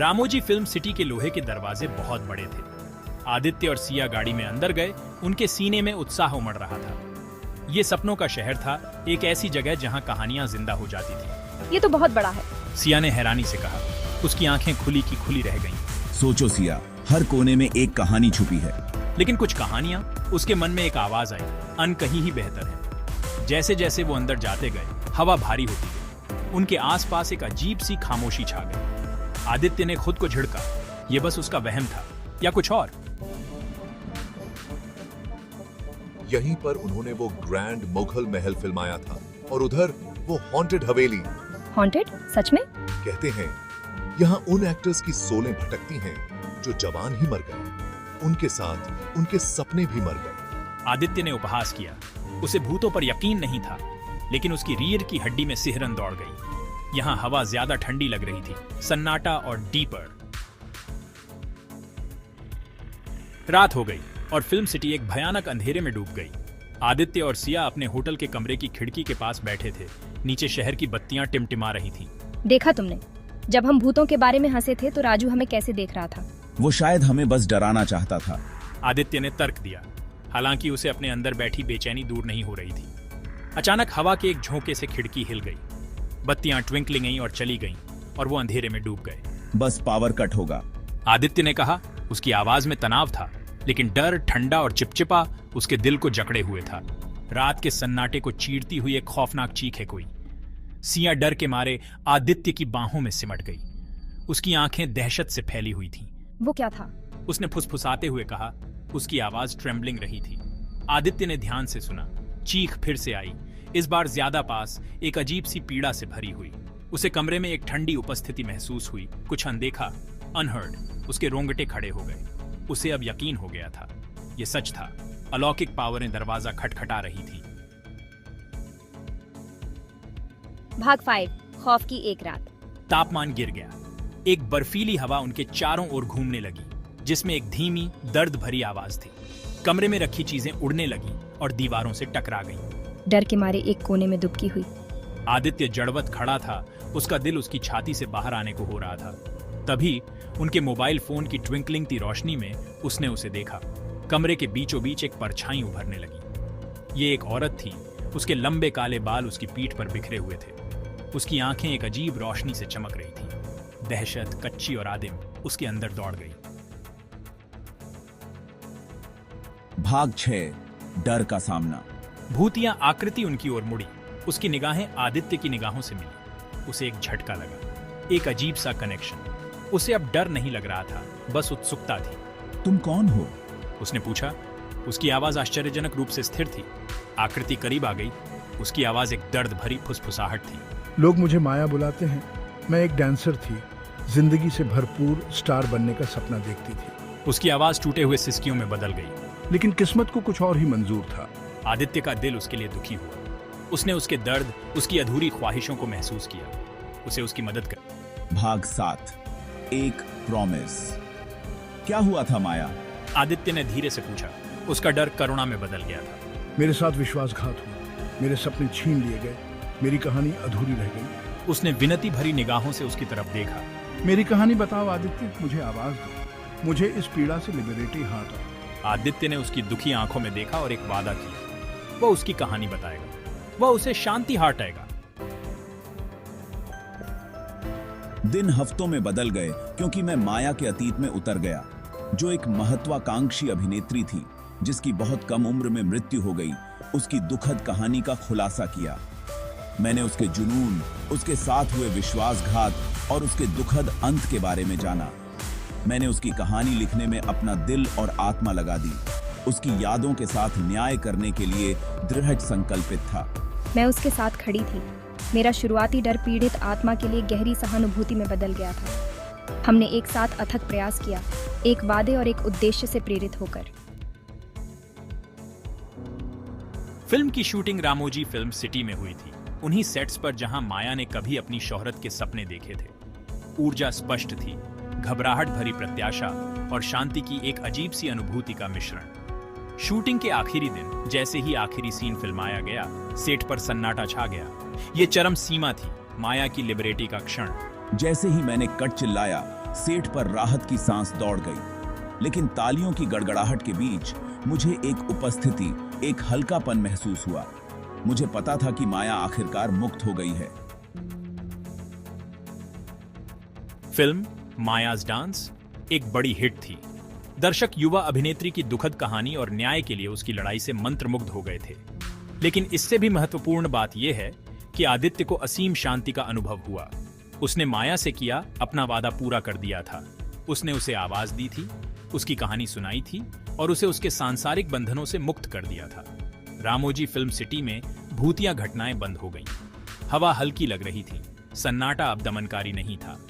Ramoji film city के लोहे के दरवाजे बहुत बड़े थे। आदित्य और सिया गाड़ी में अंदर गए। उनके सीने में उत्साह उमड़ रहा था। ये सपनों का शहर था, एक ऐसी जगह जहां कहानियां जिंदा हो जाती थी। ये तो बहुत बड़ा है। सिया ने हैरानी से कहा। उसकी आंखें खुली की खुली रह गईं। सोचो सिया, हर कोने में एक कहानी छुपी है। लेकिन कुछ कहानियां, उसके मन में एक आवाज आई, अनकही ही बेहतर है। जैसे जैसे वो अंदर जाते गए, हवा भारी होती गई। उनके आसपास एक अजीब सी खामोशी छा गई। आदित्य ने खुद को झिड़का। ये बस उसका वहम था या कुछ और? यहीं पर उन्होंने वो ग्रैंड मुगल महल फिल्माया था और उधर वो हॉन्टेड हवेली। हॉन्टेड? सच में? कहते हैं यहाँ उन एक्टर्स की सोलें भटकती हैं जो जवान ही मर गए। उनके साथ उनके सपने भी मर गए। आदित्य ने उपहास किया। उसे भूतों पर यकीन नहीं था, लेकिन उसकी रीढ़ की हड्डी में सिहरन दौड़ गई। यहाँ हवा ज्यादा ठंडी लग रही थी, सन्नाटा और डीपर। रात हो गई और फिल्म सिटी एक भयानक अंधेरे में डूब गई। आदित्य और सिया अपने होटल के कमरे की खिड़की के पास बैठे थे। नीचे शहर की बत्तियां टिमटिमा रही थीं। देखा तुमने? जब हम भूतों के बारे में हंसे थे तो राजू हमें कैसे देख रहा था? वो शायद हमें बस डराना चाहता था। आदित्य ने तर्क दिया, हालांकि उसे अपने अंदर बैठी बेचैनी दूर नहीं हो रही थी। अचानक हवा के एक झोंके से खिड़की हिल गई। बत्तियां ट्विंकलिंग गईं और चली गईं और वो अंधेरे में डूब गए। बस पावर कट होगा, आदित्य ने कहा। उसकी आवाज में तनाव था, लेकिन डर, ठंडा और चिपचिपा उसके दिल को जकड़े हुए था। रात के सन्नाटे को चीरती हुई एक खौफनाक चीख है कोई। सिया डर के मारे आदित्य की बाहों में सिमट गई। उसकी आंखें दहशत से फैली हुई थीं। वो क्या था? उसने फुसफुसाते हुए कहा। उसकी आवाज ट्रेम्बलिंग रही थी। आदित्य ने ध्यान से सुना। चीख फिर से आई, इस बार ज्यादा पास, एक अजीब सी पीड़ा से भरी हुई। उसे कमरे में एक ठंडी उपस्थिति महसूस हुई, कुछ अनदेखा, अनहर्ड। उसके रोंगटे खड़े हो गए। उसे अब यकीन हो गया था, ये सच था। अलौकिक पावरें दरवाजा खटखटा रही थी। भाग 5, खौफ की एक रात। तापमान गिर गया। एक बर्फीली हवा उनके चारों ओर घूमने लगी, जिसमें एक धीमी, दर्द भरी आवाज थी। कमरे में रखी चीजें उड़ने लगीं और दीवारों से टकरा गईं। डर के मारे एक कोने में दुबकी हुई। आदित्य जड़वत खड़ा था। उसका दिल उसकी छाती से बाहर आने को हो रहा था। तभी उनके मोबाइल फोन की ट्विंकलिंग ती रोशनी में उसने उसे देखा। कमरे के बीचों बीच एक परछाई उभरने लगी। ये एक औरत थी। उसके लंबे काले बाल उसकी पीठ पर बिखरे हुए थे। उसकी आंखें एक अजीब रोशनी से चमक रही थीं। दहशत, कच्ची और आदिम, उसके अंदर दौड़ गई। भाग 6, डर का सामना। भूतिया आकृति उनकी ओर मुड़ी। उसकी निगाहें आदित्य की निगाहों से मिली। उसे एक झटका लगा, एक अजीब सा कनेक्शन। उसे अब डर नहीं लग रहा था, बस उत्सुकता थी। तुम कौन हो? उसने पूछा। उसकी आवाज आश्चर्यजनक रूप से स्थिर थी। आकृति करीब आ गई। उसकी आवाज एक दर्द भरी फुसफुसाहट थी। लोग मुझे माया बुलाते हैं। मैं एक डांसर थी। जिंदगी से भरपूर स्टार बनने का सपना देखती थी। उसकी आवाज टूटे हुए सिसकियों में बदल गई। लेकिन किस्मत को कुछ और ही मंजूर था। आदित्य का दिल उसके लिए दुखी हुआ। उसने उसके दर्द, उसकी अधूरी ख्वाहिशों को महसूस किया। उसे उसकी मदद कर। भाग 7, एक प्रॉमिस। क्या हुआ था माया? आदित्य ने धीरे से पूछा। उसका डर करुणा में बदल गया था। मेरे साथ विश्वासघात हुआ। मेरे सपने छीन लिए गए। मेरी कहानी अधूरी रह गई। उसने विनती भरी निगाहों से उसकी तरफ देखा। मेरी कहानी बताओ आदित्य, मुझे आवाज दो। मुझे इस पीड़ा से लिबरेटी हाथ आओ। आदित्य ने उसकी दुखी आंखों में देखा और एक वादा किया। वह उसकी कहानी बताएगा। वह उसे शांति हार्टाएगा। दिन हफ्तों में बदल गए क्योंकि मैं माया के अतीत में उतर गया, जो एक महत्वाकांक्षी अभिनेत्री थी जिसकी बहुत कम उम्र में मृत्यु हो गई। उसकी दुखद कहानी का खुलासा किया। मैंने उसके जुनून, उसके साथ हुए विश्वासघात और उसके दुखद अंत के बारे में जाना। मैंने उसकी कहानी लिखने में अपना दिल और आत्मा लगा दी। उसकी यादों के साथ न्याय करने के लिए दृढ़ संकल्पित था। मैं उसके साथ खड़ी थी। मेरा शुरुआती डर पीड़ित आत्मा के लिए गहरी सहानुभूति में बदल गया था। हमने एक साथ अथक प्रयास किया, एक वादे और एक उद्देश्य से प्रेरित होकर। फिल्म की शूटिंग रामोजी फिल्म सिटी में हुई थी, उन्हीं सेट्स पर जहां माया ने कभी अपनी शोहरत के सपने देखे थे। ऊर्जा स्पष्ट थी, घबराहट भरी प्रत्याशा और शांति की एक अजीब सी अनुभूति का मिश्रण। शूटिंग के आखिरी दिन जैसे ही आखिरी सीन फिल्माया गया, सेट पर सन्नाटा छा गया। ये चरम सीमा थी, माया की लिबरेटी का क्षण। जैसे ही मैंने कट चिल्लाया, सेठ पर राहत की सांस दौड़ गई। लेकिन तालियों की गड़गड़ाहट के बीच मुझे एक उपस्थिति, एक हल्कापन महसूस हुआ। मुझे पता था कि माया आखिरकार मुक्त हो गई है। फिल्म मायाज डांस एक बड़ी हिट थी। दर्शक युवा अभिनेत्री की दुखद कहानी और न्याय के लिए उसकी लड़ाई से मंत्रमुग्ध हो गए थे। लेकिन इससे भी महत्वपूर्ण बात यह है कि आदित्य को असीम शांति का अनुभव हुआ। उसने माया से किया अपना वादा पूरा कर दिया था। उसने उसे आवाज दी थी, उसकी कहानी सुनाई थी और उसे उसके सांसारिक बंधनों से मुक्त कर दिया था। रामोजी फिल्म सिटी में भूतिया घटनाएं बंद हो गईं। हवा हल्की लग रही थी, सन्नाटा अब दमनकारी नहीं था।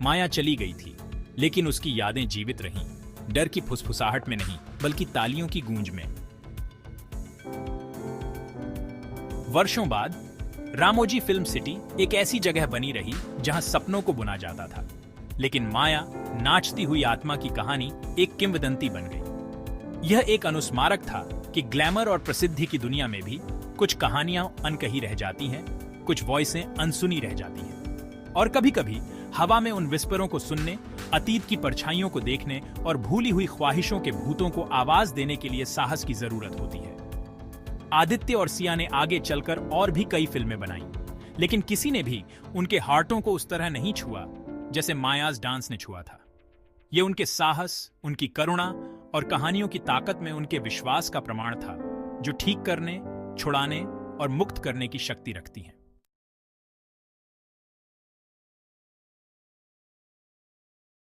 माया चली गई थी, लेकिन उसकी यादें जीवित रहीं, डर की फुसफुसाहट में नहीं, बल्कि तालियों की गूंज में। वर्षों बाद रामोजी फिल्म सिटी एक ऐसी जगह बनी रही जहां सपनों को बुना जाता था। लेकिन माया, नाचती हुई आत्मा की कहानी एक किंवदंती बन गई। यह एक अनुस्मारक था कि ग्लैमर और प्रसिद्धि की दुनिया में भी कुछ कहानियां अनकही रह जाती हैं, कुछ वॉइसें अनसुनी रह जाती हैं। और कभी-कभी हवा में उन विस्परों को सुनने, अतीत की परछाइयों को देखने और भूली हुई ख्वाहिशों के भूतों को आवाज देने के लिए साहस की जरूरत होती है। आदित्य और सिया ने आगे चलकर और भी कई फिल्में बनाई, लेकिन किसी ने भी उनके हार्टों को उस तरह नहीं छुआ जैसे मायाज डांस ने छुआ था। ये उनके साहस, उनकी करुणा और कहानियों की ताकत में उनके विश्वास का प्रमाण था, जो ठीक करने, छुड़ाने और मुक्त करने की शक्ति रखती हैं।